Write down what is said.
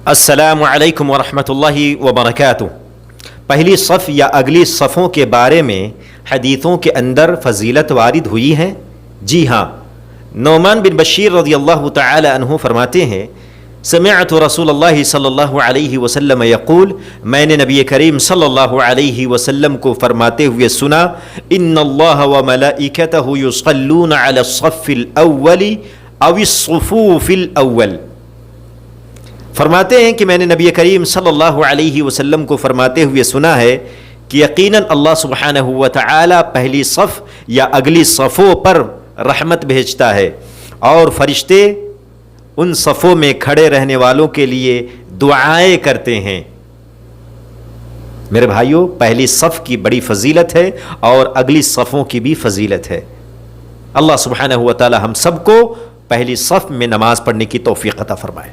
अस्सलामु अलैकुम वरहमतुल्लाहि वबरकातुह। पहली सफ़ या अगली सफ़ों के बारे में हदीथों के अंदर फ़जीलत वारिद हुई है। जी हाँ, नौमान बिन बशीर रज़ियल्लाहु तआला अन्हु फरमाते हैं, समिअतु रसूलल्लाह सल्लल्लाहु अलैहि वसल्लम यक़ूल, मैंने नबी करीम सल्लल्लाहु अलैहि वसल्लम को फरमाते हुए सुना, इन्नल्लाह व मलाइकतहु युसल्लूना अलस्सफ़्फ़िल अव्वली अविस्सुफ़ूफ़िल अव्वल। फरमाते हैं कि मैंने नबी करीम सल्लल्लाहु अलैहि वसल्लम को फरमाते हुए सुना है कि यकीनन अल्लाह सुब्हानहु व तआला पहली सफ़ या अगली सफ़ों पर रहमत भेजता है और फरिश्ते उन सफ़ों में खड़े रहने वालों के लिए दुआएं करते हैं। मेरे भाइयों, पहली सफ़ की बड़ी फजीलत है और अगली सफ़ों की भी फजीलत है। अल्लाह सुब्हानहु व तआला हम सबको पहली सफ़ में नमाज पढ़ने की तौफीक अता फरमाए।